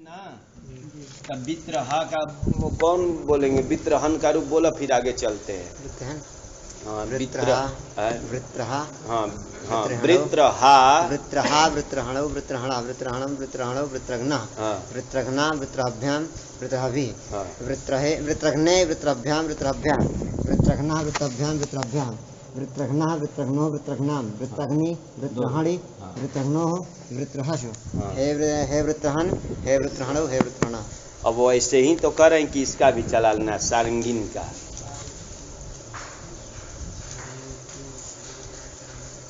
ना तब वित्रहा का वो कौन बोलेंगे? वित्रहन का रूप बोला, फिर आगे चलते हैं। हाँ वृत्रहा, वृत्रहा, हाँ हाँ वृत्रहा, वृत्रहा, वृत्रहणो, वृत्रहणा, वृत्रहणम, वृत्रहणो, वृत्रघ्ना, वृत्रघ्ना, वृत्रभ्याम, वृत्रभि, वृत्रहे, वृत्रघ्ने, वृत्रभ्याम, वृत्रभ्याम, वृत्रघ्ना, वृत्रभ्याम, वृत्रभ्याम, वृत्रघ्ना, वृत्रघ्नो, वृत्रघ्नाम, वृत्रघ्नि, वृत्रहणि, वृत्रघ्नो, वृत्रहसु, हे वृत्रहन, हे वृत्रहणो, हे वृत्रहणा। अब वो ऐसे ही तो कर रहे हैं कि इसका भी चला लेना, सारंगीन का।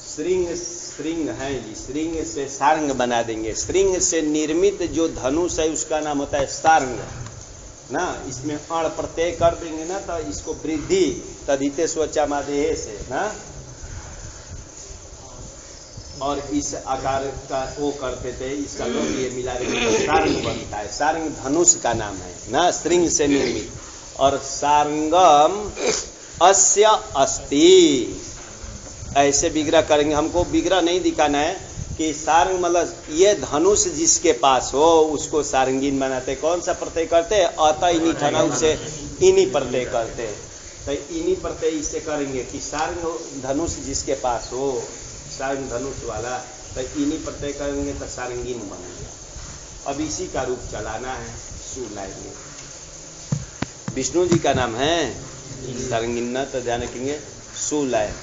श्रृंग, श्रृंग है जी, श्रृंग से सारंग बना देंगे। श्रृंग से निर्मित जो धनुष है उसका नाम होता है सारंग ना। इसमें अण प्रत्यय कर देंगे ना तो इसको वृद्धि तदिते स्वचामादेह से ना, और इस आकार का वो करते थे, इसका लोग ये मिला देंगे तो सारंग बनता है। सारंग धनुष का नाम है ना, श्रृंग से निर्मित। और सारंगम अस्य अस्ति, ऐसे विग्रह करेंगे। हमको विग्रह नहीं दिखाना है कि सारंग मतलब ये धनुष जिसके पास हो उसको सारंगीन बनाते। कौन सा प्रत्यय करते हैं? अतः इन्हीं ठना उसे इन्हीं प्रत्यय करते हैं। तो इन्हीं प्रत्यय इससे करेंगे कि सारंग धनुष जिसके पास हो, सारंग धनुष वाला, तो इन्हीं प्रत्यय करेंगे तो सारंगीन बनेंगे। अब इसी का रूप चलाना है, सु लाएंगे। विष्णु जी का नाम है सारंगीन, तो ध्यान रखेंगे सु लाए।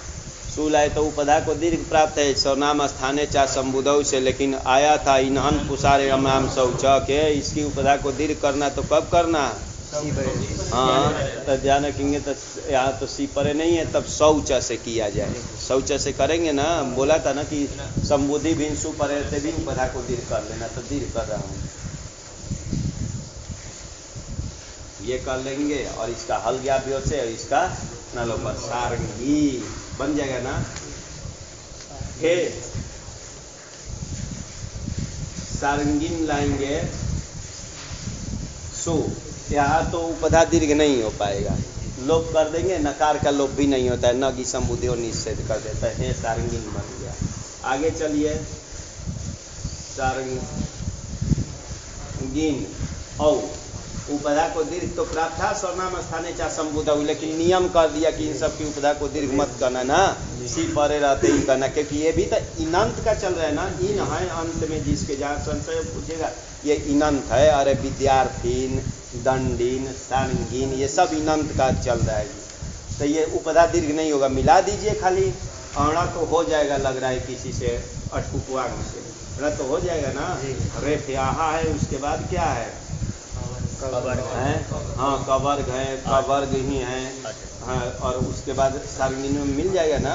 सुलाय तो उपधा को दीर्घ प्राप्त है सर्वनाम स्थाने चा संबुधौ से, लेकिन आया था इन्हन पुसारे अमाम शौच के, इसकी उपधा को दीर्घ करना तो कब करना? हाँ, तो ध्यान रखेंगे। तो यहाँ तो सी परे नहीं है, तब शौच से किया जाए। शौच से करेंगे ना, बोला था ना कि संबुधि भी सु परे से भी उपधा को दीर्घ कर लेना, तो दीर्घ कर रहा हूँ। ये कर लेंगे और इसका हल गया भी से, और इसका नलो पर सारंगी बन जाएगा ना। हे सारंगीन लाएंगे सु, यहाँ तो उपधा दीर्घ नहीं हो पाएगा, लोप कर देंगे। नकार का लोप भी नहीं होता है, न की संबुद्धि और निषेध कर देता है। हे सारंगीन बन गया। आगे चलिए, सारंगीन औ उपधा को दीर्घ तो प्राप्त था सर्वनाम स्थाने चा संबुधौ, लेकिन नियम कर दिया कि इन सब की उपधा को दीर्घ मत करना ना, सी परे रहते ही करना, क्योंकि ये भी तो इनंत का चल रहा है ना। इन है अंत में, जिसके जहाँ संशय पूछेगा ये इनंत है। अरे विद्यार्थीन, दंडीन, सारंगीन, ये सब इनंत का चल रहा है। तो ये उपधा दीर्घ नहीं होगा, मिला दीजिए खाली। अणा तो हो जाएगा, लग रहा है किसी से अटकुआंग से, तो हो जाएगा ना। रेफ यहाँ है, उसके बाद क्या है? है हाँ, कवर्ग है, कवर्ग ही है। हाँ, और उसके बाद सारंगीन में मिल जाएगा ना।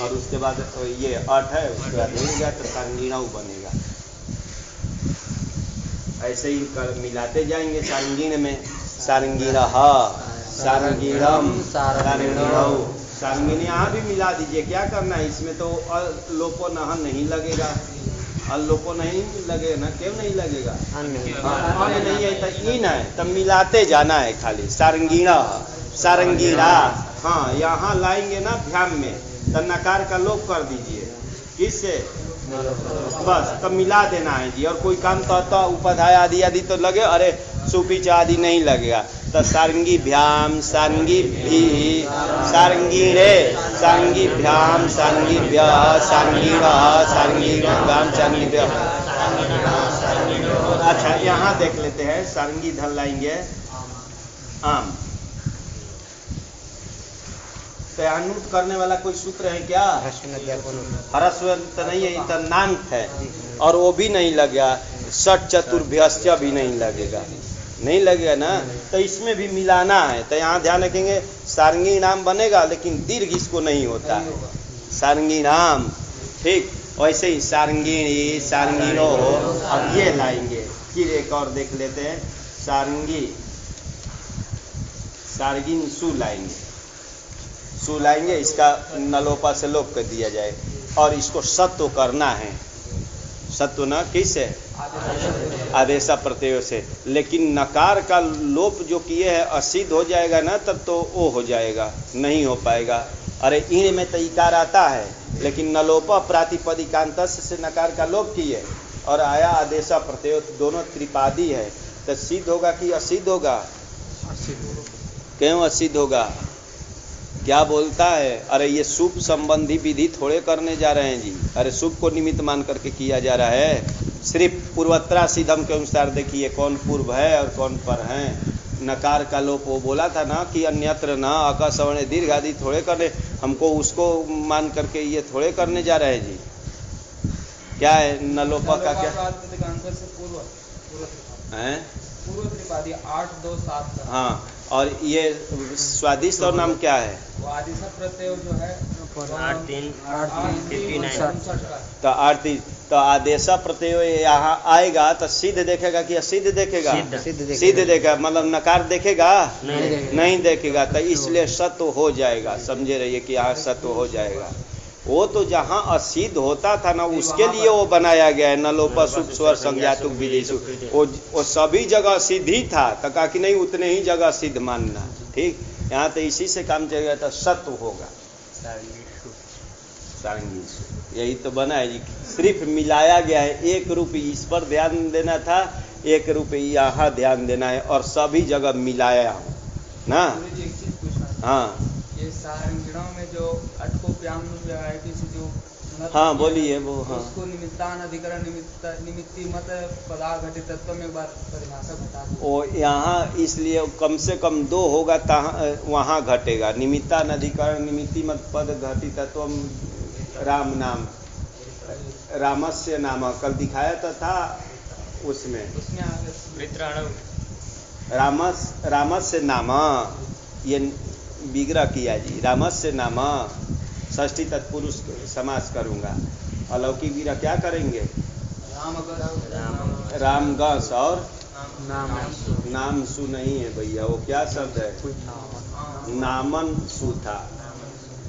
और उसके बाद ये अठ है, उसके बाद मिल गया तो सारंगीणौ बनेगा। ऐसे ही मिलाते जाएंगे सारंगीन में। सारंगीणः, सारंगीणम, सारंगीणौ, सारंगीन यहाँ भी मिला दीजिए। क्या करना है इसमें? तो लोपो नहन नहीं लगेगा, लोपो नहीं लगेगा ना। क्यों नहीं लगेगा? अन्य नहीं है तो इन है, तब मिलाते जाना है खाली। सारंगीणा, सारंगीणा, हाँ यहाँ लाएंगे ना भ्याम में, तो नकार का लोप कर दीजिए। किससे? बस तब मिला देना है जी। और कोई काम तो उपधाय आदि आदि तो लगे, अरे सुपीच आदि नहीं लगेगा। तो सारंगी भ्याम, सारंगी भी, सारंगीणे, सारंगी भ्याम, सारंगी भ्य, सारंगीणा, सारंगी भ्याम, सारंगी भ्य। अच्छा यहाँ देख लेते हैं, सारंगी धन लाएंगे आम। अनुत करने वाला कोई सूत्र है क्या? ह्रस्व तो नहीं है, तो नान्त है, और वो भी नहीं लगेगा। षट चतुर्भ्यश्च भी नहीं लगेगा, नहीं लगेगा ना। तो इसमें भी मिलाना है। तो यहाँ ध्यान रखेंगे, सारंगी नाम बनेगा लेकिन दीर्घ इसको नहीं होता है, सारंगी नाम। ठीक वैसे ही सारंगीणी, सारंगीणो। अब ये लाएंगे, फिर एक और देख लेते हैं। सारंगी, सारंगीन सु लाएंगे, सु लाएंगे, इसका नलोपा से लोप कर दिया जाए। और इसको सत्व करना है, सत्व ना किस है? आदेशा प्रत्यय से। लेकिन नकार का लोप जो किए है असिद्ध हो जाएगा ना, तब तो वो हो जाएगा, नहीं हो पाएगा। अरे इन में तो इकार आता है, लेकिन नलोप प्रातिपदिकांत से नकार का लोप किए और आया आदेशा प्रत्यय, दोनों त्रिपादी है, तो सिद्ध होगा कि असिद्ध होगा? क्यों असिद्ध होगा? क्या बोलता है? अरे ये शुभ संबंधी विधि थोड़े करने जा रहे हैं जी। अरे शुभ को निमित्त मान करके किया जा रहा है। सिर्फ पूर्वत्रा सिद्धम के अनुसार देखिए कौन पूर्व है और कौन पर है। नकार का लोप वो बोला था ना कि अन्यत्र न अका सवर्ण दीर्घ आदि थोड़े करने, हमको उसको मान करके ये थोड़े करने जा रहे हैं जी। क्या है न लोपा का क्या है? पूर्व त्रिपादी 8 2 7 का। हाँ, और ये स्वादिष्ट और नाम क्या है? वो आदिशा प्रत्यय जो है 8 3 59 तो आरती तो आदेशा प्रत्यय यहाँ आएगा तो सिद्ध देखेगा कि असिद्ध देखेगा? सिद्ध देखेगा, मतलब नकार देखेगा? नहीं देखेगा। तो इसलिए सत्व हो जाएगा, समझे रहिए कि यहाँ सत्व हो जाएगा। वो तो जहाँ असिद्ध होता था ना उसके लिए वो बनाया गया है, न लोपा शुभ स्वर संज्ञातुक विधिषु। वो सभी जगह सिद्ध ही था, तो कहा कि नहीं उतने ही जगह सिद्ध मानना। ठीक, यहाँ तो इसी से काम चलेगा, तो सत्व होगा। यही तो बना है जी, सिर्फ मिलाया गया है। एक रूप इस पर ध्यान देना था, एक रूप यहाँ ध्यान देना है, और सभी जगह मिलाया हो ना। एक चीज पूछना था। हाँ, ये सारंगिणों में जो अटकोप्याम वैरायटी से जो हाँ बोलिए वो। हाँ, उसको निमित्तान अधिकरण निमित्ति मत पदा घटित तत्व में एक बार परिभाषा बता दो। वो यहाँ इसलिए कम से कम 2 होगा वहाँ घटेगा। निमित्तान अधिकरण निमित्ति मत पद घटित तत्व राम नाम, रामस्य नाम कल दिखाया था उसमें रामस्य नाम, ये विग्रह किया जी। रामस्य नाम षष्ठी तत्पुरुष समास करूंगा। अलौकिक विग्रह क्या करेंगे? राम गस और नाम सु नहीं है भैया, वो क्या शब्द है? नामन सु था,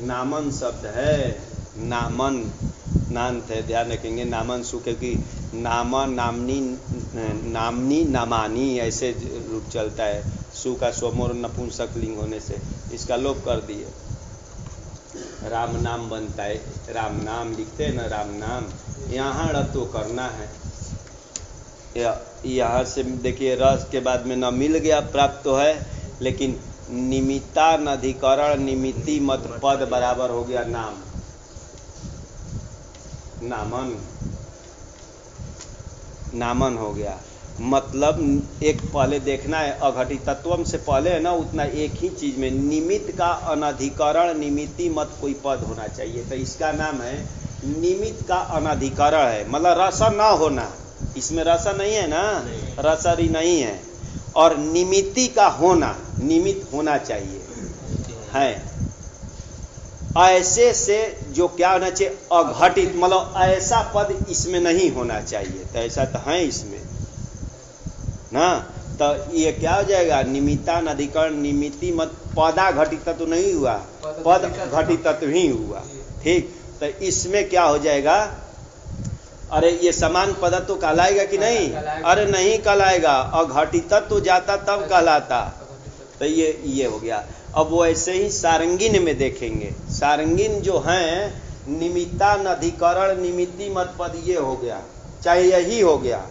नामन शब्द है। नामन नान्त है, ध्यान रखेंगे। नामन सु, क्योंकि नाम नामनी नामनी नामानी ऐसे रूप चलता है। सु का स्वमोर नपुंसक लिंग होने से इसका लोप कर दिए, राम नाम बनता है। राम नाम लिखते हैं ना, राम नाम। यहाँ रतो करना है। यहाँ से देखिए रस के बाद में न मिल गया, प्राप्त तो है, लेकिन निमित्तान अधिकरण निमित्ति मत पद बराबर हो गया नाम, नामन, नामन हो गया। मतलब एक पहले देखना है, अघटित तत्वम से पहले है ना उतना एक ही चीज में निमित्त का अनधिकरण निमित्ति मत कोई पद होना चाहिए। तो इसका नाम है निमित्त का अनधिकरण है, मतलब रसा ना होना। इसमें रसा नहीं है ना, रसरी नहीं है। और निमित्ति का होना, निमित्त होना चाहिए है। ऐसे से जो क्या होना चाहिए? अघटित, मतलब ऐसा पद इसमें नहीं होना चाहिए। तो ऐसा तो है इसमें ना, तो ये क्या हो जाएगा? निमित्तान अधिकरण निमित्ति मत पदा घटित तो नहीं हुआ, पद घटित ही हुआ। ठीक, तो इसमें क्या हो जाएगा? अरे ये समान पद तो कहलाएगा कि नहीं? अरे नहीं कहलाएगा, अघटित तो जाता तब कहलाता। तो ये हो गया। अब वो ऐसे ही सारंगिन में देखेंगे। सारंगिन जो है निमित्तान अधिकरण निमित्ति मत पद, ये हो गया, चाहे यही हो गया।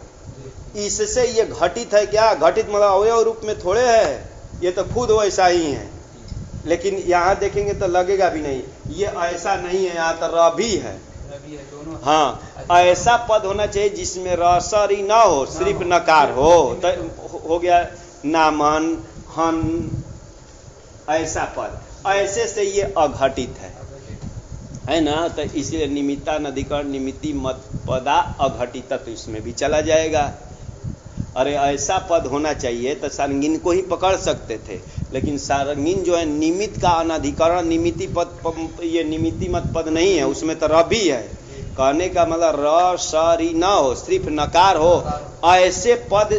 इससे ये घटित है क्या? घटित मतलब अवयव रूप में थोड़े है, ये तो खुद वैसा ही है। लेकिन यहाँ देखेंगे तो लगेगा भी नहीं, ये ऐसा नहीं है, यहाँ तो रवि है। हाँ, ऐसा पद होना चाहिए जिसमें रसरी ना हो, सिर्फ नकार हो। तो हो गया नामन हन, ऐसा पद। ऐसे से ये अघटित है ना। तो इसलिए निमित्तान अधिकरण निमित्ति मत पदा अघटित तो इसमें भी चला जाएगा। अरे ऐसा पद होना चाहिए तो सारंगिन को ही पकड़ सकते थे, लेकिन सारंगिन जो है निमित्त का अनधिकरण निमित्ति पद, ये निमित्ति मत पद नहीं है, उसमें तो रवि है। कहने का मतलब र स री ना हो, सिर्फ नकार हो। ऐसे पद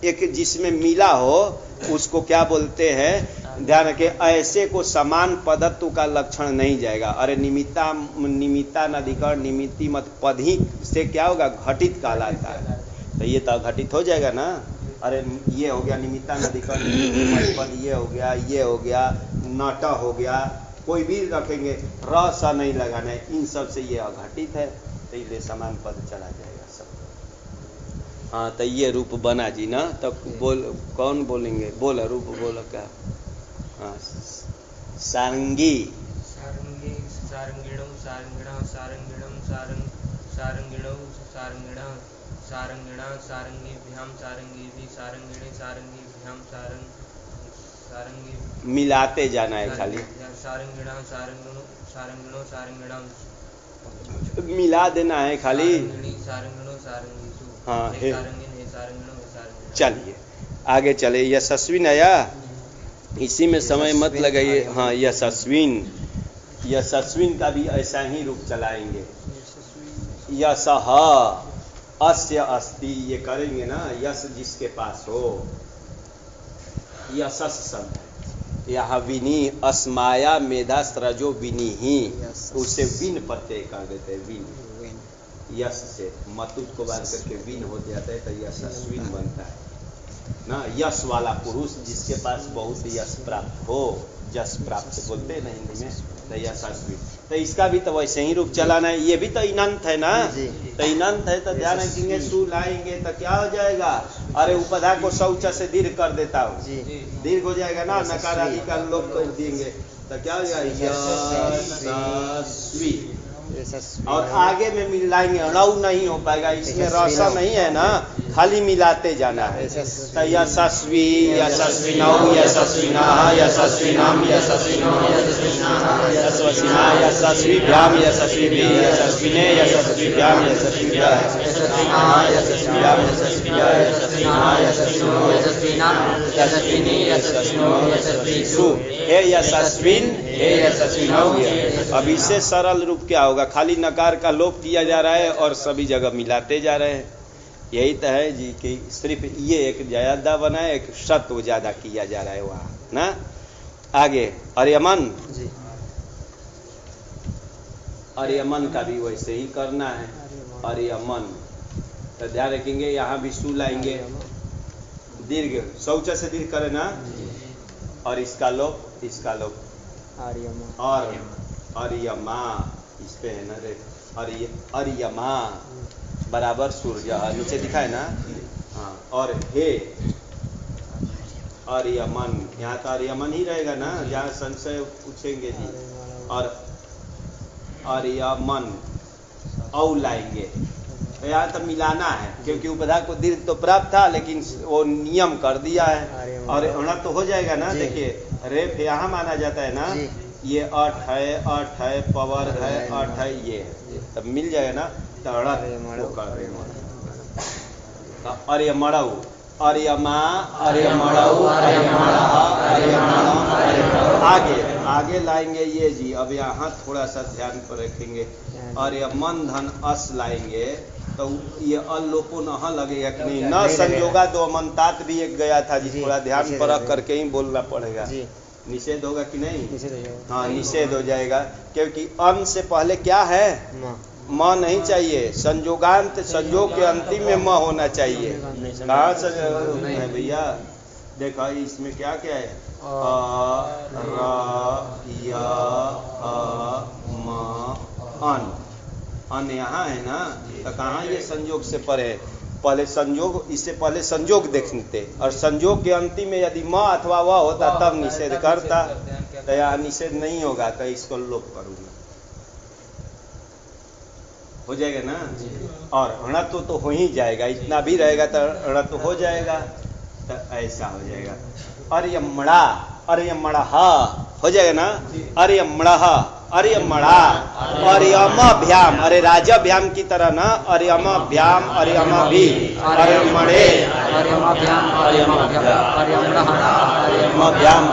एक जिसमें मिला हो उसको क्या बोलते हैं? ध्यान रखें, ऐसे को समान पदत्व का लक्षण नहीं जाएगा। अरे निमित्तान अधिकरण निमित्ति मत पद ही से क्या होगा? घटित कहलाता है। तो ये तो घटित हो जाएगा ना। अरे ये हो गया निमित्तान अधिकरण निमित्ति मत पद, ये हो गया नट हो गया, कोई भी रखेंगे, रस नहीं लगाना है। इन सब से ये अघटित है, तो इसलिए समान पद चला जाएगा सब। हाँ तो ये रूप बना जी ना, तब बोल कौन बोलेंगे, बोला रूप बोला क्या। हाँ सारंगी सारंगी सारंगिणौ सारंगिणः सारंगिणं सारंगिणौ सारंगिणः सारंगिणा सारंगीभ्यां सारंगीभिः सारंगिणे सारंगीभ्यां सारंगी मिलाते जाना है खाली, सारंगिणः सारंगिणो सारंगिणो सारंगिणां मिला देना है खाली। सारंगिणो सारंगीषु हाँ, हे हे। सारंगिन हे सारंगिणो हे सारंगिणा। चलिए आगे चले। यशस्विन आया, इसी में समय मत लगाइए। हाँ यशस्विन, यशस्विन का भी ऐसा ही रूप चलाएंगे। यशः अस्य अस्ति, ये करेंगे ना, यश जिसके पास हो, यशस शब्द है। यहाँ विनी अस्माया मेधा स्रजो विनी ही, उसे विन प्रत्यय कर देते हैं, विन यश से मतुत को बांध करके विन हो जाता है तो यशस्विन बनता है ना। यश वाला पुरुष जिसके पास बहुत यश प्राप्त हो, यश प्राप्त बोलते हैं ना हिंदी में, तो यशस्विन। तो इसका भी तो वैसे ही रूप चलाना है। ये भी तो इनंत है ना, तो इनंत है तो ध्यान रखेंगे, सु लाएंगे तो क्या हो जाएगा। अरे उपधा को शौच से दीर्घ कर देता हूँ, दीर्घ हो जाएगा ना, नकार आदि का लोप कर देंगे तो क्या हो जाएगा, यशस्वी। और आगे में मिलाएंगे, णौ नहीं हो पाएगा, इसमें रसा नहीं है ना, खाली मिलाते जाना है। तो यशस्वी यशस्विनौ यशस्विनः यशस्विनाम यशस्विनो यशस्विना यशस्वीभ्याम यशस्वीभिः यशस्विने यशस्वीभ्याम यशस्वीभ्यः यशस्विभ्याम यशस्विभ्यः यशस्विसु हे यशस्विन हे यशस्विनौ। अब इससे सरल रूप क्या होगा, खाली नकार का लोप किया जा रहा है और सभी जगह मिलाते जा रहे हैं। यही तो है जी कि सिर्फ ये एक ज्यादा बना है, एक सत्व ज्यादा किया जा रहा है वहाँ ना। आगे अर्यमन, अर्यमन का भी वैसे ही करना है। अर्यमन तो ध्यान रखेंगे, यहाँ भी सु लाएंगे, दीर्घ शौच से दीर्घ करे ना, और इसका लोप और अर्यमा, इस पे है ना रे, अर्यमा बराबर सूर्य, नीचे दिखा है ना। हाँ और हे अर्यमन, यहाँ तो अर्यमन ही रहेगा ना, जहाँ संशय पूछेंगे जी। और अर्यमन औ लाएंगे, यहाँ तो मिलाना है, क्योंकि उपधा को दीर्घ तो प्राप्त था लेकिन वो नियम कर दिया है। और होना तो हो जाएगा ना, देखिए रेफ यहाँ माना जाता है ना, ये अठ है पवर है, अठ है, ये तब मिल जाएगा ना। तो अर्यमणौ अर्यमा अर्यमणौ आगे लाएंगे ये जी। अब यहाँ थोड़ा सा ध्यान पर रखेंगे, अर्यमन धन अस लाएंगे तो ये अलोपो न लगेगा कि नहीं, न संयोगा दो मंतात भी एक गया था जी, थोड़ा ध्यान पर रख करके ही बोलना पड़ेगा। निषेध होगा कि नहीं, हाँ निषेध हो जाएगा, क्योंकि अन से पहले क्या है, म नहीं चाहिए, संयोगांत संयोग के अंतिम में म होना चाहिए। कहाँ से है भैया, देखो इसमें क्या क्या है, अ र य अ म अन, अन यहाँ है ना, तो कहाँ ये संयोग से परे, पहले संयोग, इससे पहले संयोग देखते, और संयोग के अंतिम में यदि म अथवा वह होता तब निषेध करता, तो यहाँ निषेध नहीं होगा, तो इसको लोप करूंगा, हो जाएगा ना। और णत्व तो हो ही जाएगा, इतना भी रहेगा तो णत्व हो जाएगा, तो ऐसा हो जाएगा। अर्यमणा अर्यमणः हो जाएगा ना, अर्यमणः अर्यमणा अर्यमभ्याम, अरे राजाभ्याम की तरह ना, अर्यमभ्याम अर्यमभि अर्यमणे अर्यमभ्याम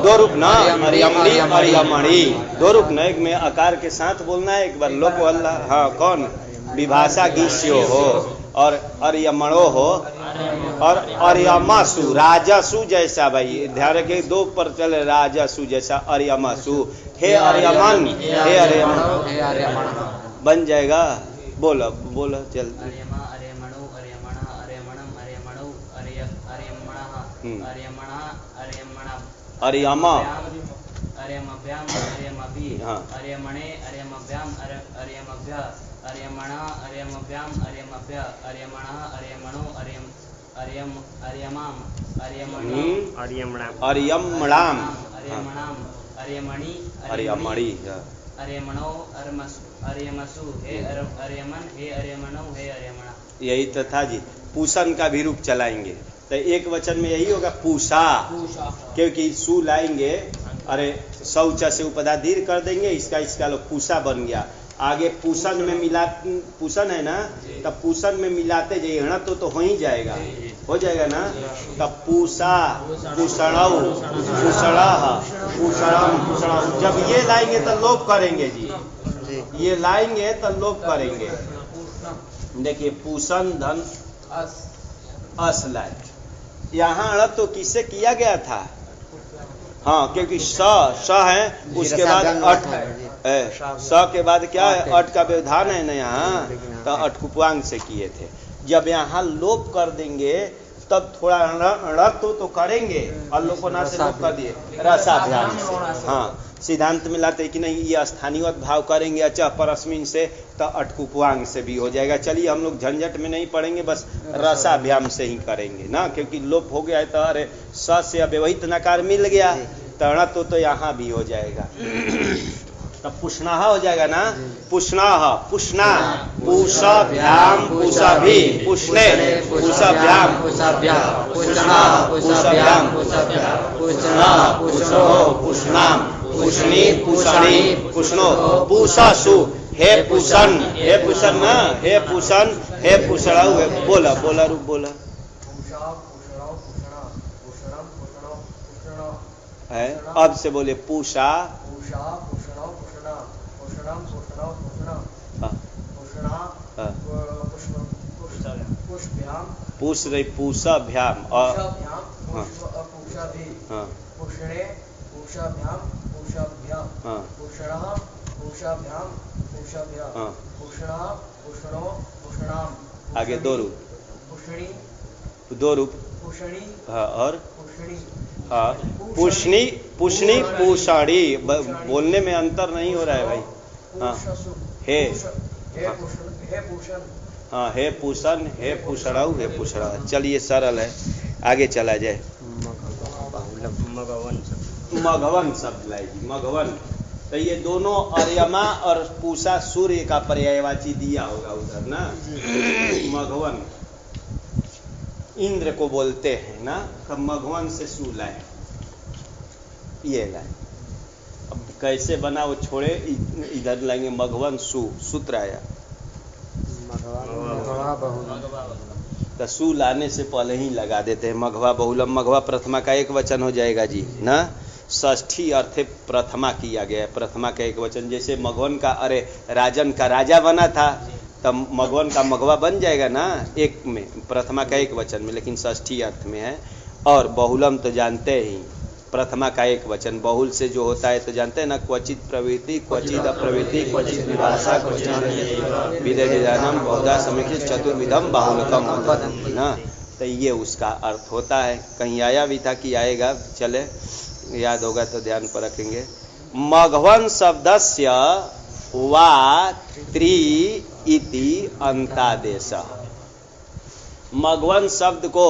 दो रूप ना, अर्यमणि अर्यमणि दो रूप ना, एक में आकार के साथ बोलना है, एक बार लोक वाला। हाँ कौन, विभाषा गीष्यो हो और अर्यमणो हो और अर्यमासु, राजसु जैसा, भाई ध्यान रखिए दो पर चले, राजसु जैसा अर्यमासु, हे अर्यमन हे अर्यमन बन जाएगा। बोलो बोलो जल्दी। अर्यमा अर्यमभ्याम अर्यमभि हाँ। अर्यमणे अर्यमभ्याम अर्यमभ्य अर्यमणा अर्यमभ्याम अर्यमभ्य अर्यमणः अर्यमणो अर्यमाम अर्यमणि अर्यमणाम अर्यमणाम अर्यमणि अर्यमणि अर्यमणो अर्यमसु हे अर्यमन हे अर्यमणो हे अर्यमणा। यही तो था जी। पूषण का भी रूप चलाएंगे तो एक वचन में यही होगा पूषा, क्योंकि सु लाएंगे, अरे शौच से उपदा दीर्घ कर देंगे, इसका लोग पूषा बन गया। आगे पूषण में मिला, पूषण है ना, तब पूषण में मिलाते जाइए हण तो हो ही जाएगा, हो जाएगा ना। तब पूषा पूषणौ पूषणः पूषणम पूषणौ, जब ये लाएंगे तो लोप करेंगे जी, ये लाएंगे तो लोप करेंगे। देखिए पूषण धन अस लाए, यहाँ अड़ तो किससे किया गया था? हाँ, क्योंकि स है, उसके बाद अट है, स के बाद क्या है? अट का व्यवधान है ना यहाँ, तो अटकुपांग से किए थे। जब यहाँ लोप कर देंगे तब थोड़ा णत्व तो करेंगे, अल्लोपना से लोप कर दिए रसाभ्याम से। हाँ, सिद्धांत में लाते कि नहीं ये स्थानीय भाव करेंगे अच परस्मिन से, तो अटकुपवांग से भी हो जाएगा। चलिए हम लोग झंझट में नहीं पड़ेंगे, बस रसाभ्याम से ही करेंगे ना, क्योंकि लोप हो गया है तो अरे स से अव्यवहित नकार मिल गया, तणत्व तो यहाँ भी हो जाएगा। तब पुष्णाह हो जाएगा ना, पुष्णाह पुष्णा पूषाभ्याम पूषाभि पुष्णे पूषाभ्याम पूषाभ्याम पूषाभ्याम पूषणाः पूषणो पूषणाम पुष्णी पुष्णी पुष्णो पूषासु हे पुषण ना, हे पुषण हे पुषणाऊ, बोला बोला रूप बोला है। अब से बोले पूषा पूछ रही पूषाभ्याम और आगे दो रूप, हाँ, और हाँ पुष्णी पुष्णी पूषाणी, बोलने में अंतर नहीं हो रहा है भाई। हाँ हे, हाँ हे पूषण हे पूषणाऊ हे पूषणा। चलिए सरल है, आगे चला जाए। मघवन शब्द लाएगी, मघवन। तो ये दोनों अर्यमा और पूषा सूर्य का पर्यायवाची दिया होगा उधर ना। मघवन इंद्र को बोलते हैं ना, कब मघवन से सू लाए, ये लाए। अब कैसे बना वो छोड़े, इधर लाएंगे मघवन सु, सूत्र आया तो सु लाने से पहले ही लगा देते हैं मघवा बहुलम। मघवा प्रथमा का एक वचन हो जाएगा जी ना, षष्ठी अर्थे प्रथमा किया गया है, प्रथमा का एक वचन। जैसे मघवन का अरे राजन का राजा बना था, तब मघवन का मघवा बन जाएगा ना एक में, प्रथमा का एक वचन में, लेकिन षष्ठी अर्थ में है। और बहुलम तो जानते ही, प्रथमा का एक वचन, बहुल से जो होता है तो जानते हैं ना, क्वचित प्रवृत्ति क्वचित अप्रवृत्ति क्वचित विभाषा क्वचित विदयदानम बहुधा समीक्षित चतुर्विधम बाहुलकम ना। तो ये उसका अर्थ होता है। कहीं आया भी था कि आएगा, चले याद होगा तो ध्यान पर रखेंगे। मघवन शब्दस्य वा त्रि इति अंतादेश। मघवन शब्द को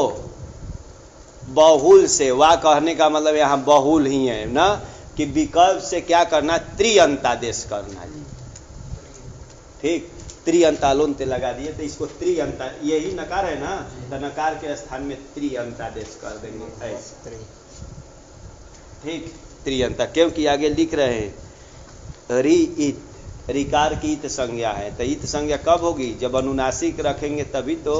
बहुल से, वा कहने का मतलब यहाँ बहुल ही है ना, कि विकल्प से क्या करना, त्रिअंतादेश करना जी। ठीक, त्रिअंतालोंते लगा दिए तो इसको त्रिअंता, यही नकार है ना, तो नकार के स्थान में त्रिअंतादेश कर देंगे ऐसे। ठीक, त्रिअंता, क्योंकि आगे लिख रहे हैं रि इत, रिकार की इत संज्ञा है, तो इत संज्ञा कब होगी, जब अनुनासिक रखेंगे तभी तो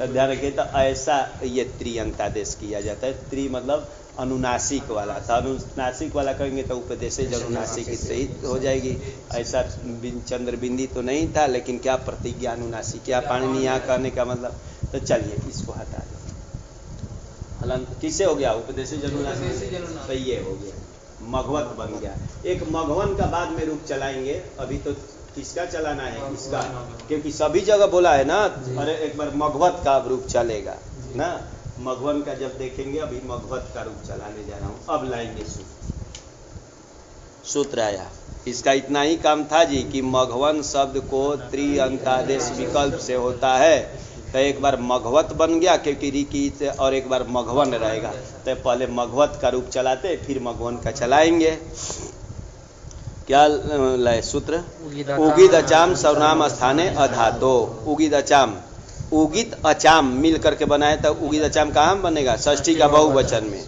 ध्यान रखिए। तो ऐसा ये त्रिअंतादेश किया जाता है। त्रि मतलब अनुनासिक वाला, तो अनुनासिक वाला करेंगे तो उपदेशज अनुनासिक सहित हो जाएगी। ऐसा चंद्र बिंदी तो नहीं था, लेकिन क्या प्रतिज्ञा अनुनासिक, क्या पाणिनि यहाँ कहने का मतलब। तो चलिए इसको हटा दें, किससे हो गया, उपदेशज अनुनासिक, तो ये हो गया मघवत बन गया। एक मघवन का बाद में रूप चलाएंगे, अभी तो किसका चलाना है, इसका, क्योंकि सभी जगह बोला है ना। अरे एक बार मघवत का रूप चलेगा ना, मघवन का जब देखेंगे, अभी मघवत का रूप चलाने जा रहा हूं। अब लाएंगे सु, सूत्र आया। इसका इतना ही काम था जी कि मघवन शब्द को त्रिअंतादेश विकल्प से होता है, तो एक बार मघवत बन गया क्योंकि री की से, और एक बार मघवन रहेगा, तो पहले मघवत का रूप चलाते फिर मघवन का चलाएंगे। क्या लय सूत्र? उगित अचाम सर्वनाम स्थाने अधातो। उगित अचाम, उगित अचाम मिल करके बनाए तो उगित अचाम कहाँ बनेगा? षष्ठी का बहुवचन में।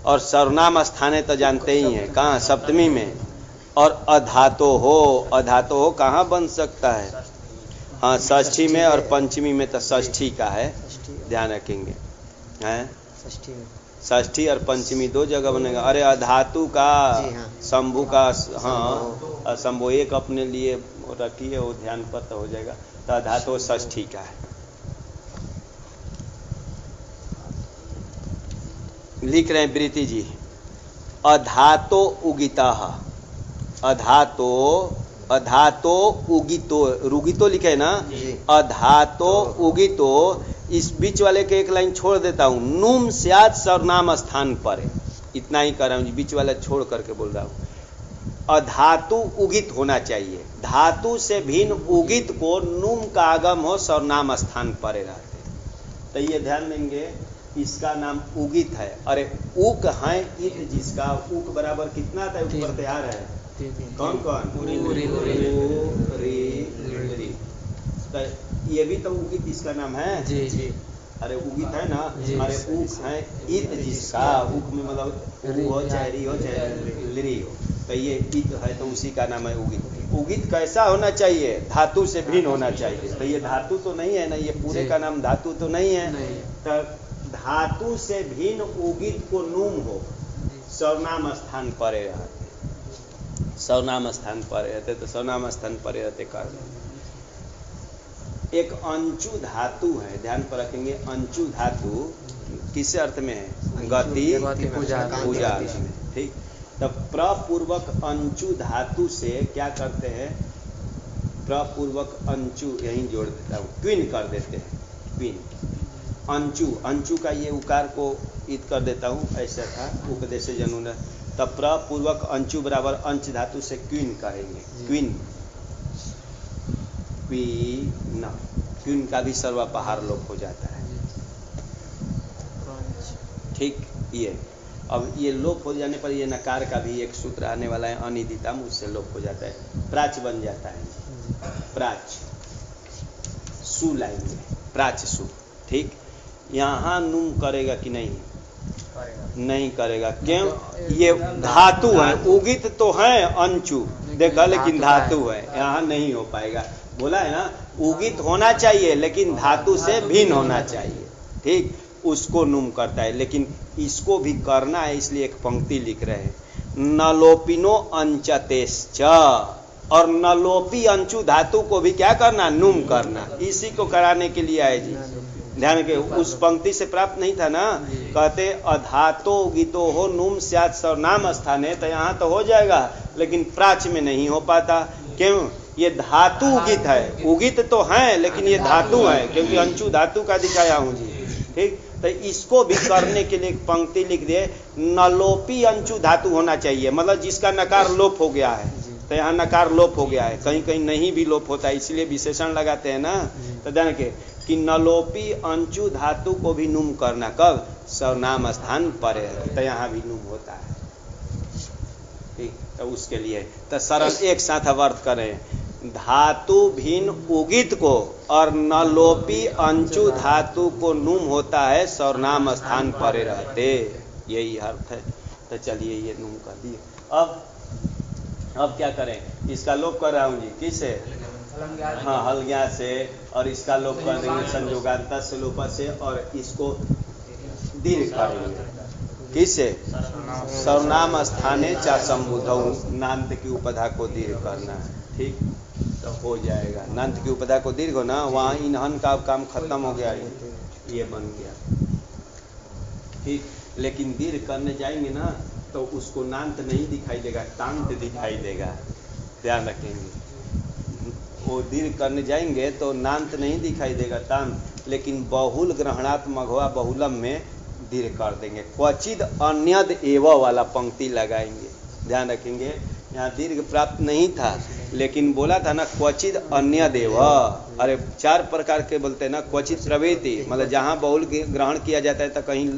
और सर्वनाम स्थाने तो जानते ही हैं कहाँ? सप्तमी में। और अधातो हो कहाँ बन सकता है? हाँ, षष्ठी में और पंचमी में, तो षष्ठी का है, ध्यान रखेंगे हैं। षष्ठी और पंचमी दो जगह बनेगा। अरे अधातु का, शंभु का, हाँ शंभु एक अपने लिए रखिए, वो ध्यान पर तो हो जाएगा। तो अधातु षष्ठी का है। लिख रहे हैं प्रीति जी, अधातो उगितः, अधातो उगितो, रुगितो लिखे ना, अधातो उगितो। इस बीच वाले के एक लाइन छोड़ देता हूं, नुम स्यात् सर्वनाम स्थान पर, इतना ही कर रहा हूं, बीच वाला छोड़ करके बोल रहा हूं। अधातु उगित होना चाहिए, धातु से भिन्न उगित को नुम का आगम हो सर्वनाम स्थान पर रहते। तो ये ध्यान देंगे, इसका नाम उगित है। अरे उक है इत जिसका, उक बराबर कितना था? ऊपर तैयार है कौन कौन? तो ये भी तो उगित इसका नाम है जी। अरे उगित है ना। अरे उक है इत जिसका, उक में मतलब ऊ हो चाहे री हो चाहे लिरी हो, तो ये इत है तो उसी का नाम है उगित। उगित कैसा होना चाहिए? धातु से भिन्न होना चाहिए। तो ये धातु तो नहीं है ना, ये पूरे का नाम धातु तो नहीं है। तो धातु से भिन्न उगित को नूम हो, सर्वनाम स्थान परे रहते, सर्वनाम स्थान परे रहते, तो सर्वनाम स्थान परे रहते कर। एक अंचु धातु है, ध्यान पर रखेंगे। अंचु धातु किस अर्थ में है? गति पूजा में, ठीक। तब प्रपूर्वक अंचु धातु से क्या करते हैं? प्रपूर्वक अंचु यहीं जोड़ देता हूँ, क्विन कर देते हैं, क्विन। अंचु, अंचु का ये उकार को ईद कर देता हूँ, ऐसा था उपदेश जनू ने। तब प्रपूर्वक अंचु बराबर अंच धातु से क्विन करेंगे, क्विन, क्वीन। क्वीन का भी सर्वपहार लोप हो जाता है, ठीक। ये अब ये लोप हो जाने पर ये नकार का भी एक सूत्र आने वाला है, अनिदितम, उससे लोप हो जाता है, प्राच बन जाता है। प्राच सु लाएंगे, प्राच सु, ठीक। यहाँ नुम करेगा कि नहीं? नहीं करेगा। क्यों? ये धातु है, उगित तो है अंचु, देखा, लेकिन धातु है, यहाँ नहीं हो पाएगा। बोला है ना, उगित होना चाहिए लेकिन धातु से भिन्न होना चाहिए, ठीक। उसको नुम करता है, लेकिन इसको भी करना है, इसलिए एक पंक्ति लिख रहे हैं, नलोपिनो अंचतेश्च। और नलोपी अंचु धातु को भी क्या करना? नुम करना। इसी को कराने के लिए आए जी, ध्यान के। उस पंक्ति से प्राप्त नहीं था ना, कहते अधातो उगितो हो नुम स्यात् सर्वनाम स्थाने, तो यहाँ तो हो जाएगा, लेकिन प्राच में नहीं हो पाता। क्यों? ये धातु उगित है, उगित तो है लेकिन ये धातु है, क्योंकि अंचु धातु का दिखाया हूँ जी, ठीक। तो इसको भी करने के लिए एक पंक्ति लिख दिए, नलोपी अंचु धातु होना चाहिए, मतलब जिसका नकार लोप हो गया है। तो यहाँ नकार लोप हो गया है, कहीं कहीं नहीं भी लोप होता है, इसलिए विशेषण लगाते हैं ना। तो जान के कि नलोपी अंचु धातु को भी नुम करना, कब? सर्वनाम स्थान पर है, तो यहाँ भी नुम होता है, ठीक। तो उसके लिए तो सरल एक साथ अर्थ करें, धातु भिन्न उगित को और नलोपी अंचु धातु को नुम होता है, सर्वनाम स्थान पर रहते, यही अर्थ है। तो चलिए ये नुम कर दिए। अब क्या करें? इसका लोप कर रहा हूँ जी, किससे? हाँ, हलज्ञा से। और इसका लोप कर देंगे संयोगांत से, लोप से। और इसको दीर्घ करेंगे, किससे? सर्वनाम स्थाने चा संबुधौ, नान्त की उपधा को दीर्घ करना है, ठीक। तो हो जाएगा, नान्त की उपधा को दीर्घ हो ना, वहाँ इन्हन का काम खत्म हो गया, ये बन गया, ठीक। लेकिन दीर्घ करने जाएंगे ना तो उसको नान्त नहीं दिखाई देगा, तांत दिखाई देगा, ध्यान रखेंगे। वो दीर्घ करने जाएंगे तो नान्त नहीं दिखाई देगा, तांत। लेकिन बहुल ग्रहणात् मघवा बहुलम में दीर्घ कर देंगे। क्वचिद अन्यद एव वाला पंक्ति लगाएंगे, ध्यान रखेंगे यहाँ दीर्घ प्राप्त नहीं था, लेकिन बोला था ना क्वचित अन्य देव। अरे 4 प्रकार के बोलते हैं ना, क्वचित प्रवृत्ति मतलब जहाँ बहुल ग्रहण किया जाता है तो कहीं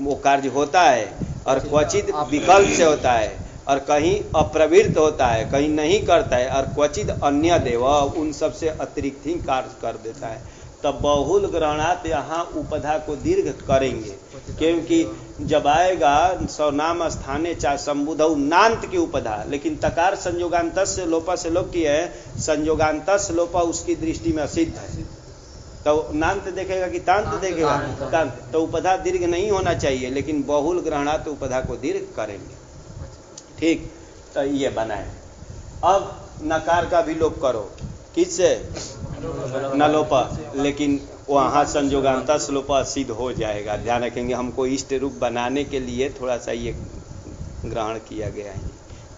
वो कार्य होता है, और क्वचित विकल्प से होता है, और कहीं अप्रवृत्त होता है, कहीं नहीं करता है, और क्वचित अन्य देव उन सब से अतिरिक्त ही कार्य कर देता है। तब बहुल ग्रहणात यहाँ उपधा को दीर्घ करेंगे, क्योंकि जब आएगा सर्वनाम स्थाने चा संबुधौ नांत की उपधा, लेकिन तकार संयोगांत से लोपा से लोप की है, संयोगांत लोपा उसकी दृष्टि में असिद्ध है, तो नांत देखेगा कि तांत देखेगा, तांत, तो उपधा दीर्घ नहीं होना चाहिए, लेकिन बहुल ग्रहणात उपधा को दीर्घ करेंगे। ठीक, तो ये बनाए। अब नकार का भी लोप करो, किससे? न लोपा, लेकिन वहाँ संयोगांता लोपा सिद्ध हो जाएगा। ध्यान रखेंगे, हमको इष्ट रूप बनाने के लिए थोड़ा सा ये ग्रहण किया गया है,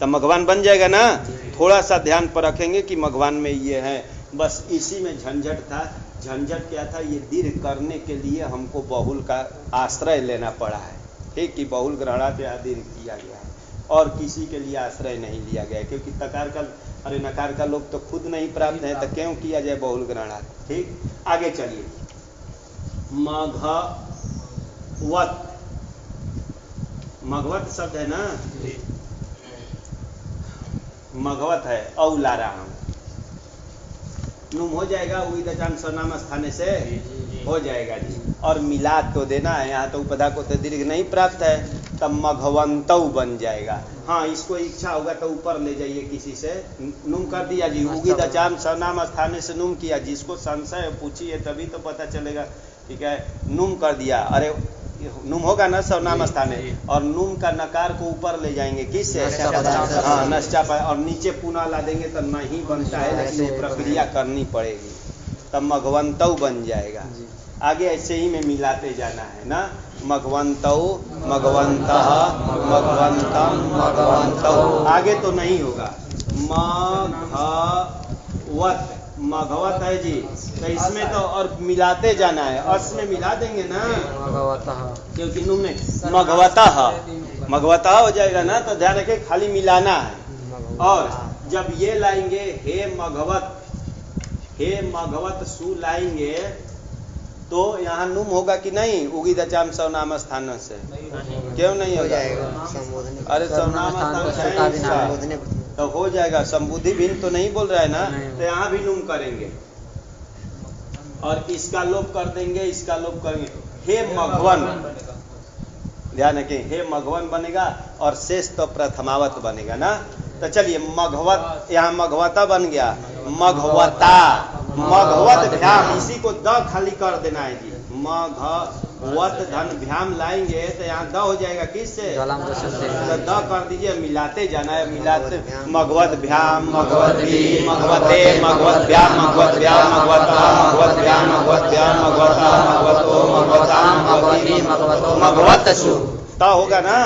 तब मघवान बन जाएगा ना। थोड़ा सा ध्यान पर रखेंगे कि मघवान में ये है, बस इसी में झंझट था। झंझट क्या था? ये दीर्घ करने के लिए हमको बहुल का आश्रय लेना पड़ा है। ठीक, कि बहुल ग्रहणात यहाँ दीर्घ किया गया है, और किसी के लिए आश्रय नहीं लिया गया, क्योंकि तकार का अरे नकार का लोप तो खुद नहीं प्राप्त है, तो क्यों किया जाए बहुल ग्रहणात। ठीक, आगे चलिए। मघवत, मघवत शब्द है ना, मघवत है, औ ला रहा हूं, नुम हो जाएगा, उदचान सर्वनाम स्थाने से हो जाएगा जी। और मिला तो देना है, यहाँ तो उपधा को तो दीर्घ नहीं प्राप्त है, तब मघवंतौ बन जाएगा। हाँ, इसको इच्छा होगा तो ऊपर ले जाइए, किसी से नुम कर दिया जी, उदचान सर्वनाम स्थाने से नुम किया। जिसको संशय पूछिए तभी तो पता चलेगा। ठीक है, नुम कर दिया, अरे नुम होगा ना सर्वनाम स्थाने, और नुम का नकार को ऊपर ले जाएंगे, किससे? हाँ, नश्चा, और नीचे पुनः ला देंगे तो नहीं बनता है, लेकिन प्रक्रिया करनी पड़ेगी, तब मघवंतौ बन जाएगा। आगे ऐसे ही में मिलाते जाना है ना, मघवंतौ, मघवंतः, मघवंतम, मघवंतौ। आगे तो नहीं होगा, मघवत, मघवत है जी, तो इसमें तो और मिलाते जाना है, अस में मिला देंगे ना, क्योंकि नुम में मघवतः, मघवतः हो जाएगा ना, तो ध्यान रखें खाली मिलाना है। और जब ये लाएंगे हे मघवत, हे मघवत सु लाएंगे, तो यहाँ नुम होगा कि नहीं? उगी दचाम सर्वनाम स्थान से, क्यों नहीं होगा? अरे सर्वनाम स्थान तो हो जाएगा, संबुद्धि भिन्न तो नहीं बोल रहा है ना, तो यहाँ भी नुम करेंगे, और इसका लोप कर देंगे, इसका लोप करेंगे, हे मघवन, ध्यान रखें, हे मघवन बनेगा, और शेष तो प्रथमावत बनेगा ना। तो चलिए, मघवत, यहाँ मघवता बन गया, मघवता, मघवत भ्याम, इसी को द खाली कर देना है जी, मघवत धन भ्याम लाएंगे तो यहाँ द हो जाएगा, किससे? तो द कर दीजिए, मिलाते जाना है, मिलाते, मघवत भ्याम, मघवत भी, मघवते, मघवत भ्याम, मघवत भ्याम, मघवता, मघवत भ्याम, मघवत भ्याम, मघवता, मघवतो, मघवता, मघवती, मघवत सु, ता होगा ना।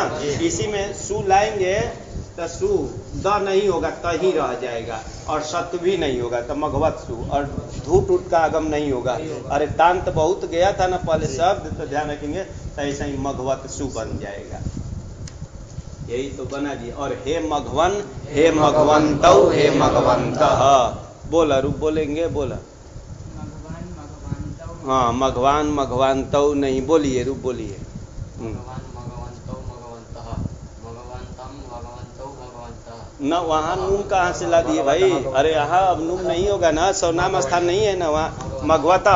इसी में सु लाएंगे तो सु द नहीं होगा, त ही रह जाएगा, और सत्व भी नहीं होगा, तो मघवत सु, और धूट उठ का आगम नहीं होगा। अरे तांत बहुत गया था ना पहले शब्द, तो ध्यान रखेंगे, तो ऐसा ही मघवत सु बन जाएगा। यही तो बना जी। और हे मघवन, हे मघवंतौ, हे मघवंतः, बोला रूप बोलेंगे, बोला हाँ, मघवान मघवांतौ नहीं, बोलिए रूप बोलिए। न वहाँ नूम कहाँ से ला दिए भाई? अरे यहाँ अब नूम नहीं होगा ना, सर्वनाम स्थान नहीं है ना वहाँ, मघवता,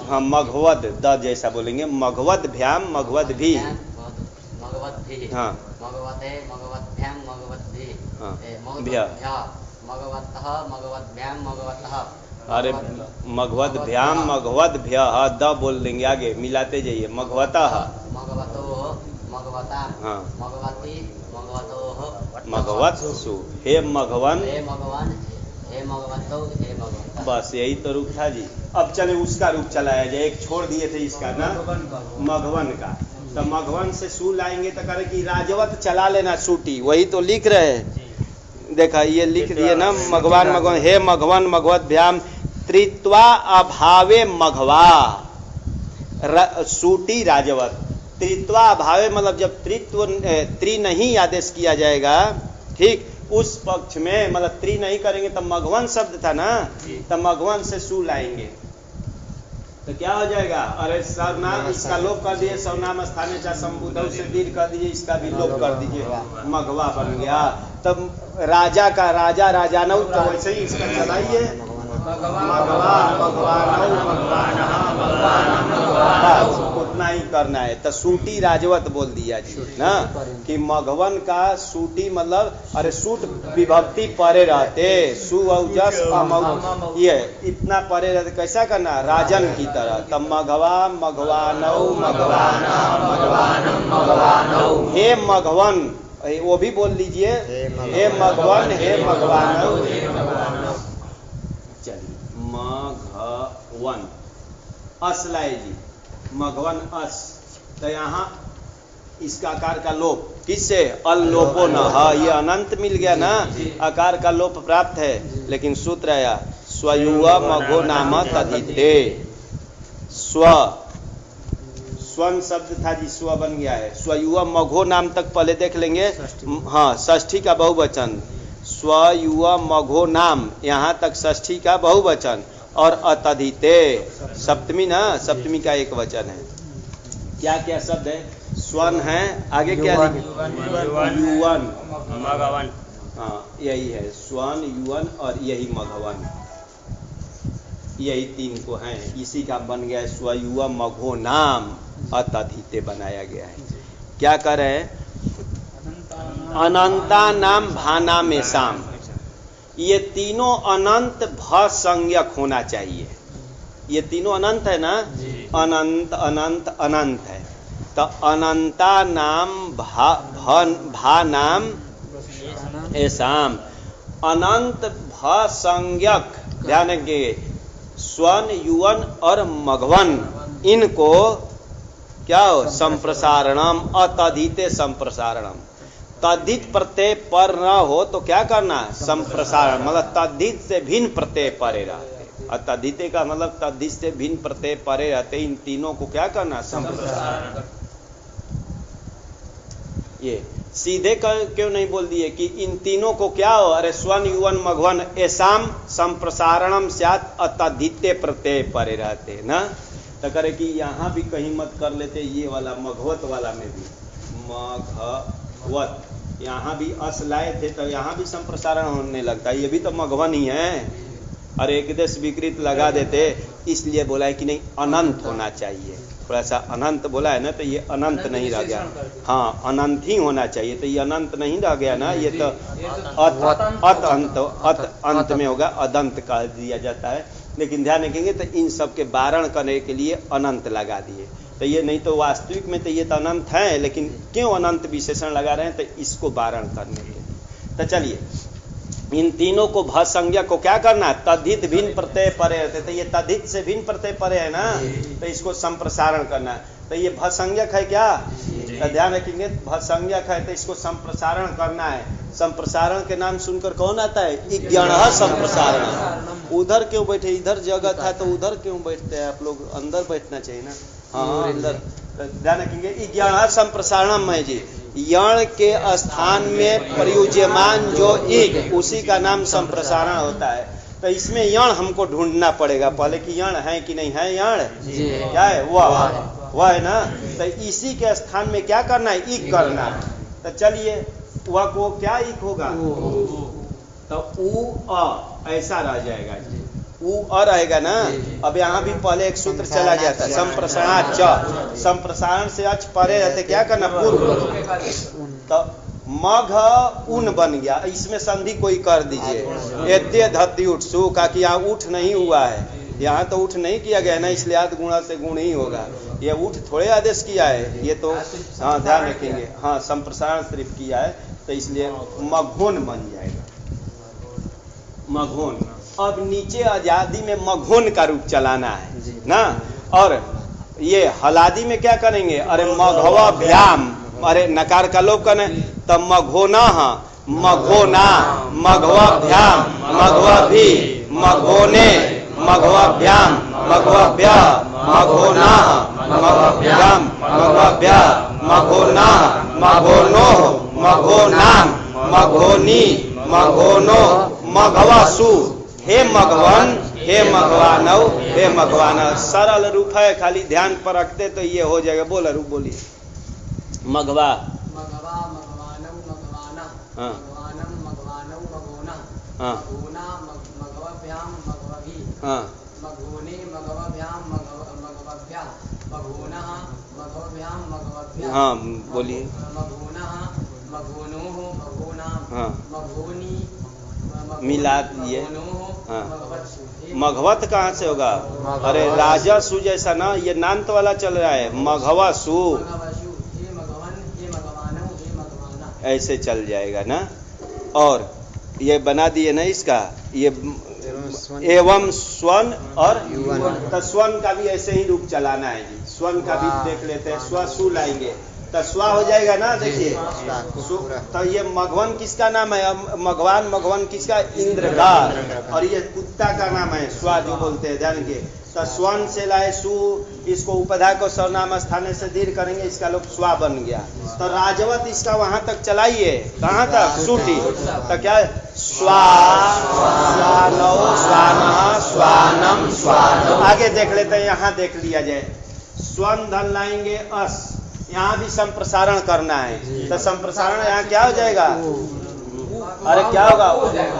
हाँ मघवद, द जैसा बोलेंगे, मघवद भ्याम, मघवद भी, हाँ अरे मघवद भ्याम, मघवद भ्य, द बोल देंगे, आगे मिलाते जाइए, मघवता, हाँ मघवत सु, हे मघवन, हे मघवंतौ, हे मघवंतः, बस यही तो रूप था जी। अब चले उसका रूप चलाया जाए, एक छोड़ दिए थे इसका ना, मघवन का, तो मघवन से सु लाएंगे तो करे कि राजवत चला लेना सूटी, वही तो लिख रहे हैं, देखा ये लिख दिए ना, मघवान मघवन, हे मघवन, मघवत भ्याम, त्रित्वा अभावे मघवा, सूटी राजवत, त्रित्वा भावे मतलब जब त्रि नहीं आदेश किया जाएगा, ठीक, उस पक्ष में मतलब त्रि नहीं करेंगे तब मघवन शब्द था ना, तब मघवन से सु लाएंगे तो क्या हो जाएगा? अरे सर्वनाम इसका लोप कर दिए, सर्वनाम स्थाने चाहे संबुद्धव से दीर्घ कर दीजिए, इसका भी लोप कर दीजिए, मघवा बन गया। तब राजा का राजा राजानऊ, तो वैसे ही इसका चलाइए उतना ही करना है। तो सूटी राजवत बोल दिया जी ना कि मघवन का सूटी मतलब अरे सूट विभक्ति परे रहते, सु औजस ये इतना परे रहते, कैसा करना? राजन की तरह। तब मघवा मघवानऊ मघवानऊ हे मघवन, वो भी बोल लीजिए हे मघवन हे मघवानऊ। चलिए मघवन अस लाए जी, मघवन अस। तो यहाँ इसका आकार का लोप किससे? अल्लोपो न, हाँ ये अनंत मिल गया ना, आकार का लोप प्राप्त है। लेकिन सूत्र आया स्वयुवा मघो नाम तदिते, स्वर्ण शब्द था जी, स्व बन गया है। स्वयुवा मघो नाम तक पहले देख लेंगे, हाँ षष्ठी का बहुवचन, स्वयुवा मघो नाम, यहाँ तक षष्ठी का बहुवचन, और अतधिते सप्तमी ना, सप्तमी का एक वचन है। क्या क्या शब्द है? स्वर्ण है, आगे क्या लिखे? युवन मघवन, हाँ यही है स्वर्ण युवन और यही मघवन, यही तीन को हैं। इसी का बन गया है स्वयुवा मघो नाम, अतधिते बनाया गया है। क्या कर रहे हैं? अनंता नाम भाना में शाम, ये तीनों अनंत भ संज्ञक होना चाहिए। ये तीनों अनंत है ना, अनंत अनंत अनंत है। तो अनंता नाम भा नाम ऐसाम, अनंत भ संज्ञक, ध्यान रखिए, स्वर्ण युवन और मघवन, इनको क्या हो? संप्रसारणम, अतधिते संप्रसारणम। तद्धित प्रत्यय पर न हो तो क्या करना? संप्रसारण, मतलब तद्धित से भिन्न प्रत्यय परे रहते। और तद्धिते का मतलब तद्धित से भिन्न प्रत्यय परे रहते, इन तीनों को क्या करना? संप्रसारण। ये सीधे क्यों नहीं बोल दिए कि इन तीनों को क्या हो? अरे स्वर्ण युवन मघवन ऐसाम संप्रसारणम स्यात् अतद्धिते प्रत्यय परे रहते ना। तो करे कि यहाँ भी कहीं मत कर लेते, ये वाला मघवत वाला में भी मघवत, यहाँ भी अस लाए थे तो यहाँ भी संप्रसारण होने लगता है, ये भी तो मघवन ही है। और एक देश विकृत लगा देते, इसलिए बोला है कि नहीं अनंत होना चाहिए। थोड़ा सा अनंत बोला है ना, तो ये अनंत नहीं रह गया, हाँ अनंत ही होना चाहिए। तो ये अनंत नहीं रह गया ना, ये तो अंत में होगा, अदंत कह दिया जाता है। लेकिन ध्यान रखेंगे तो इन सब के वारण करने के लिए अनंत लगा दिए। तो ये नहीं तो वास्तविक में तो ये तो अनंत है, लेकिन क्यों अनंत विशेषण लगा रहे हैं? तो इसको वारण करने के लिए। तो चलिए इन तीनों को भ संज्ञा को क्या करना? तद्धित भिन्न प्रत्यय परे रहते। तो ये तद्धित से भिन्न प्रत्यय परे है ना, तो इसको संप्रसारण करना है। तो ये भ संज्ञक है क्या? तो ध्यान रखेंगे भ संज्ञक है, तो इसको संप्रसारण करना है। संप्रसारण के नाम सुनकर कौन आता है? इज्ञान संप्रसारण। उधर क्यों बैठे? इधर जगह था तो उधर क्यों बैठते हैं आप लोग? अंदर बैठना चाहिए ना, हाँ अंदर। ध्यान रखेंगे इज्ञान संप्रसारणम है जी, यण के स्थान में प्रयुज्यमान जो इक, उसी का नाम संप्रसारण होता है। तो इसमें यण हमको ढूंढना पड़ेगा पहले कि यण है कि नहीं है। यण क्या है? वह है ना। तो इसी के स्थान में क्या करना है? इक करना है। तो चलिए वह को क्या इक होगा? तो उ अ ऐसा रह जाएगा जी, उ अ रहेगा ना। अब यहाँ भी पहले एक सूत्र चला गया था संप्रसारण च, संप्रसारण से अच परे रहते, क्या करना? पूर्व। तो मघ उन बन गया, इसमें संधि कोई कर दीजिए। एद्य धत्ति उठ सु का कि यहाँ उठ नहीं हुआ है, यहाँ तो उठ नहीं किया गया ना, इसलिए आद गुणा से गुण ही होगा। ये उठ थोड़े आदेश किया है, ये तो हाँ ध्यान रखेंगे, हाँ संप्रसारण सिर्फ किया है, तो इसलिए मघोन बन जाएगा, मघोन। अब नीचे आजादी में मघोन का रूप चलाना है ना। और ये हलादी में क्या करेंगे? अरे मघवाभ्याम, अरे नकार का लोप करना, तब मघोना, मघोना, मघवाभ्याम, मघवाभि, मघोने, मघवाभ्याम, मघवाभ्या, मघोना, मघवाभ्याम, मघव्य मघोना मघोनो मघोनाम मघोनी मघोनो मघवासु हे मघवन हे मघवानव हे मघवान। सरल रूप है, खाली ध्यान पर रखते तो ये हो जाएगा। बोला रूप बोलिए। मघवा मघवा मघवानम मघवाना हाँ। मघवानम मघवानम मघोना हाँ। मघोना मघवभ्याम मघवभि हाँ मघोने मघवभ्याम मघवभ्या मघोनः मघवभ्याम मघवभ्या हाँ बोलिए। मघोनः मघोनोः मघोनाम हाँ मघोनी मिला दिए। मघोनोः हाँ। मघवत्सु हे मघवत कहाँ से होगा? अरे राजसु जैसा ना, ये नान्त वाला चल रहा है। मघवासु मघवसु हे मघवन हे मघवानौ हे मघवाना। ऐसे चल जाएगा ना। और ये बना दिए ना इसका, ये एवं स्वन और तो स्वन का भी ऐसे ही रूप चलाना है जी। स्वन का भी देख लेते हैं। स्व सु लाएंगे तो स्वा हो जाएगा ना। देखिए तो ये मघवन किसका नाम है? मघवान मघवन किसका? इंद्र का। और ये कुत्ता का नाम है स्वा जो बोलते हैं, ध्यान के। तो स्वन से लाए सु, इसको उपधा को सर्वनाम स्थाने से दीर्घ करेंगे, इसका लोग स्वा बन गया। तो राजवत इसका वहां तक चलाइए, कहाँ तक? सुटी। तो क्या है? स्वा स्वानौ स्वानः स्वानम स्वानौ। आगे देख लेते हैं, यहाँ देख लिया जाए। स्वन धन लाएंगे अस, यहाँ भी संप्रसारण करना है। तो संप्रसारण यहाँ क्या हो जाएगा? अरे क्या होगा?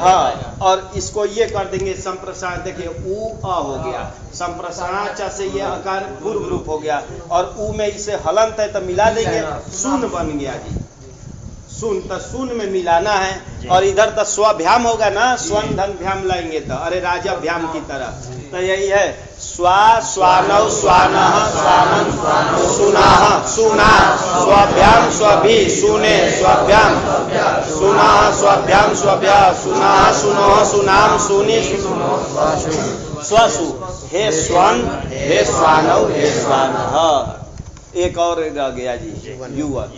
हाँ। और इसको ये कर देंगे संप्रसारण। देखिए उ अ हो गया, संप्रसारण से ये आकार पूर्व रूप हो गया। और उ में इसे हलंत है तो मिला देंगे, सुन बन गया जी। सुन तो सुन में मिलाना है। और इधर तो स्वभ्याम होगा ना, स्वन धन भ्याम लाएंगे तो अरे राजा भ्याम की तरह। तो यही है स्वा स्वानौ स्वानः स्वानम सुनाः सुना स्वभ्याम स्वभि सुने स्वभ्याम सुनाः स्वभ्याम स्वभ्या सुनाः सुनोः सुनाम सुनी स्वसु हे स्वन हे स्वानौ हे स्वानः। एक और रह गया जी, युवा।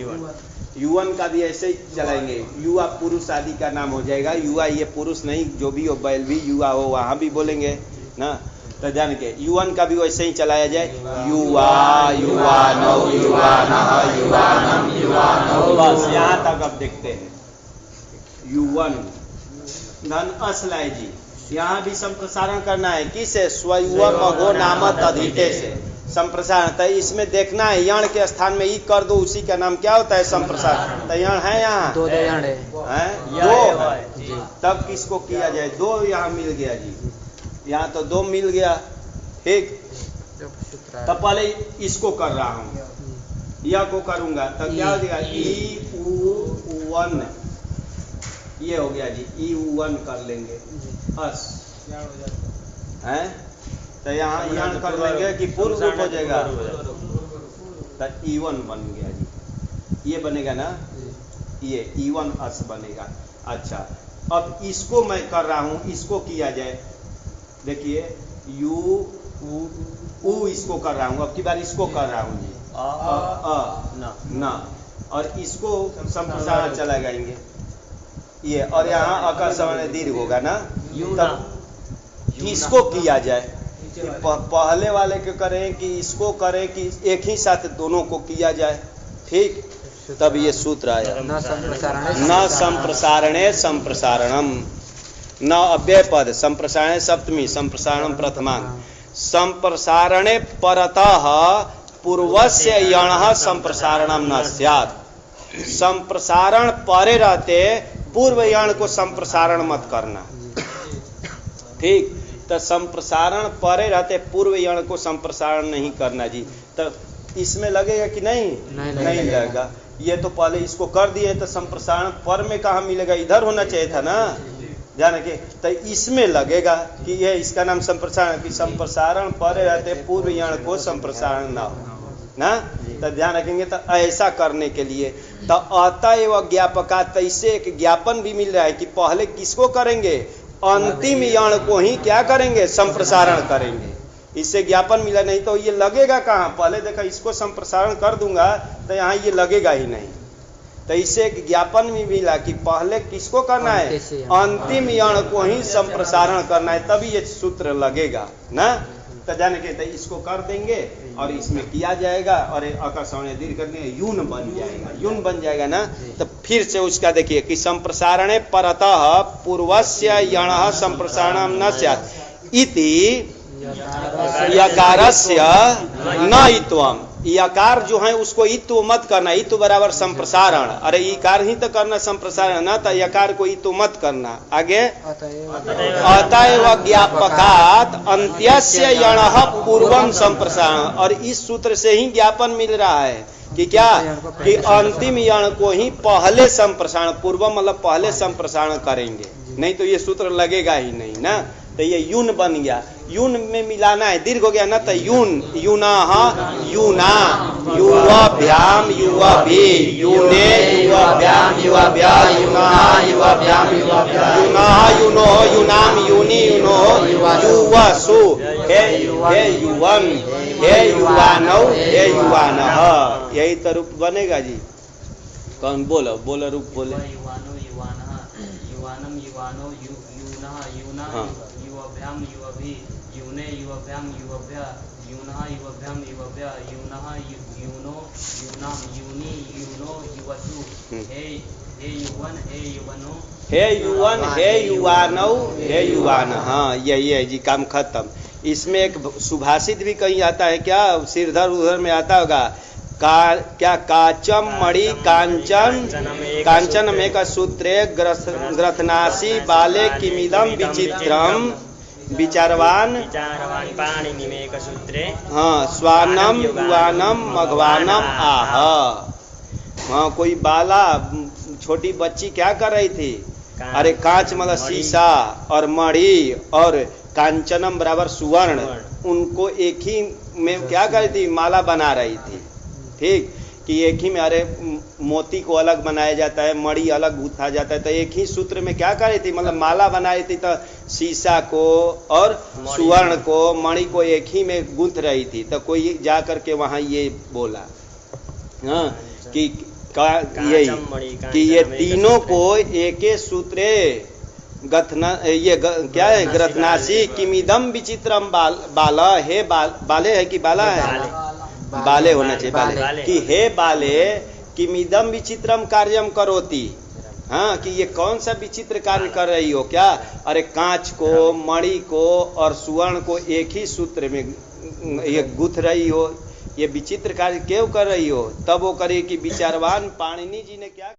युवन का भी ऐसे ही चलाएंगे। युवा पुरुष आदि का नाम हो जाएगा। युवा ये पुरुष नहीं, जो भी हो, बैल भी युवा हो, वहां भी बोलेंगे ना। तो जान के युवन का भी वैसे ही चलाया जाए। युवा युवानौ युवानः युवानम युवानौ। बस यहाँ तक अब देखते हैं। युवन धन अस लाए जी। यहाँ भी संप्रसारण करना है। किसे? स्वयुव मघो नाम तदिते से संप्रसारण। तो इसमें देखना है यण के स्थान में ई कर दो, उसी का नाम क्या होता है? संप्रसारण। तो यण है यहाँ दो यण है। दो, तब किसको किया जाए? दो यहाँ मिल गया जी। यहाँ तो दो मिल गया, ठीक। तो पहले इसको कर रहा हूँ, यह को करूंगा तो क्या हो जाएगा? ई उ वन, ये हो गया जी। ई वन कर लेंगे अस है। तो यहाँ यण कर लेंगे कि पूर्व रूप हो जाएगा। तो ई1 बन गया जी। ये बनेगा ना, ये ई1 अस बनेगा। अच्छा, अब इसको मैं कर रहा हूं, इसको किया जाए। देखिए यू उ इसको कर रहा हूं, अब की बार इसको कर रहा हूं जी। ना और इसको संप्रसारण चला जाएंगे ये। और यहाँ अकर समय दीर्घ होगा ना। तब इसको किया जाए। पहले वाले के करें कि इसको करें कि एक ही साथ दोनों को किया जाए, ठीक। तब ये सूत्र आया। न संप्रसारणे संप्रसारणम, न अव्यय पद संप्रसारणे सप्तमी संप्रसारणम प्रथमांग। संप्रसारणे परतः पूर्वस्य यणः संप्रसारणम न स्यात्। संप्रसारण परे रहते पूर्व यण को संप्रसारण मत करना, ठीक। तो संप्रसारण परे रहते पूर्व यण को संप्रसारण नहीं करना जी। तो इसमें लगेगा कि नहीं लगेगा। ये तो पहले इसको कर दिए तो संप्रसारण पर में कहाँ मिलेगा? इधर होना चाहिए था ना, जाने के। तो इसमें लगेगा कि ये इसका नाम संप्रसारण, कि संप्रसारण परे रहते पूर्व यण को संप्रसारण ना हो ना। तो ध्यान रखेंगे। तो ऐसा करने के लिए तो अतएव ज्ञापका, तैसे एक ज्ञापन भी मिल रहा है कि पहले किसको करेंगे? अंतिम यण को ही क्या करेंगे? संप्रसारण करेंगे। इससे ज्ञापन मिला। नहीं तो ये लगेगा कहाँ? पहले देखा इसको संप्रसारण कर दूंगा तो यहाँ ये लगेगा ही नहीं। तो इससे एक ज्ञापन भी मिला कि पहले किसको करना है? अंतिम यण को ही संप्रसारण करना है, तभी ये सूत्र लगेगा ना। तो जाने के तो इसको कर देंगे और इसमें किया जाएगा और आकाशवाणी दीर्घ करके यून बन जाएगा, यून बन जाएगा ना। तो फिर से उसका देखिए कि संप्रसारणे परतः पूर्वस्य यणः संप्रसारणं न स्यात् इति यकारस्य न इत्वम। यकार जो है उसको इत्व मत करना, इत्व बराबर संप्रसारण, अरे इकार ही तो करना संप्रसारण ना, तो यकार को इत्व मत करना। आगे अतएव ज्ञापकात अंत्यस्य यणः पूर्वम संप्रसारण, और इस सूत्र से ही ज्ञापन मिल रहा है कि क्या कि अंतिम यण को ही पहले संप्रसारण, पूर्वम मतलब पहले संप्रसारण करेंगे, नहीं तो ये सूत्र लगेगा ही नहीं ना। तो ये यून बन गया, यून में मिलाना है, दीर्घ हो गया ना, तो यून यूनाह यूना युवाभ्याम युवाभि यूने युवाभ्याम युवाभ्या यूनाह युवाभ्याम युवाभ्या यूनाह यूनो यूनाम यूनी यूनो युवसु हे युवन हे युवानौ हे युवानः। यही तो रूप बनेगा जी। कौन बोलो बोलो रूप बोले। युवानो युवानः युवानम युवानो यूनः यूना युवाभ्याम युवाभि यूने युवाभ्याम युवाभ्या यूनः युवाभ्याम युवाभ्या यूनः यूनो यूनाम यूनी यूनो युवसु हे युवन हे युवनो हे युवन हे युवानौ हे युवान। हाँ यही है जी, काम खत्म। इसमें एक सुभाषित भी कहीं आता है क्या, सिरधर उधर में आता होगा क्या, काचम मणि कांचन कांचन में का सूत्रे ग्रथनासी बाले किमिदम विचित्रम विचारवान पाणिनिमेक सूत्रे हाँ स्वानम युवानम मघवानम आह। हाँ कोई बाला छोटी बच्ची क्या कर रही थी, अरे कांच मतलब शीशा और मणि और कांचनम बराबर सुवर्ण, उनको एक ही में क्या कर रही थी, माला बना रही थी। ठीक कि एक ही में, अरे मोती को अलग बनाया जाता है, मणि अलग गूंथा जाता है, तो एक ही सूत्र में क्या कर रही थी, मतलब माला बना रही थी। तो शीशा को और सुवर्ण को मणि को एक ही में गूंथ रही थी। तो कोई जा करके वहां ये बोला हाँ कि यही कि ये तीनों को एक सूत्रे गथना ये क्या है, ग्रथनासी किमिदम विचित्रम बाला हे बाले है कि बाला है, बाले होना चाहिए, बाले कि हे बाले किमिदम विचित्रम कार्यम करोति। हाँ कि ये कौन सा विचित्र कार्य कर रही हो क्या, अरे कांच को मणि को और सुवर्ण को एक ही सूत्र में ये गुथ रही हो, ये विचित्र कार्य क्यों कर रही हो। तब वो करे कि विचारवान पाणिनि जी ने क्या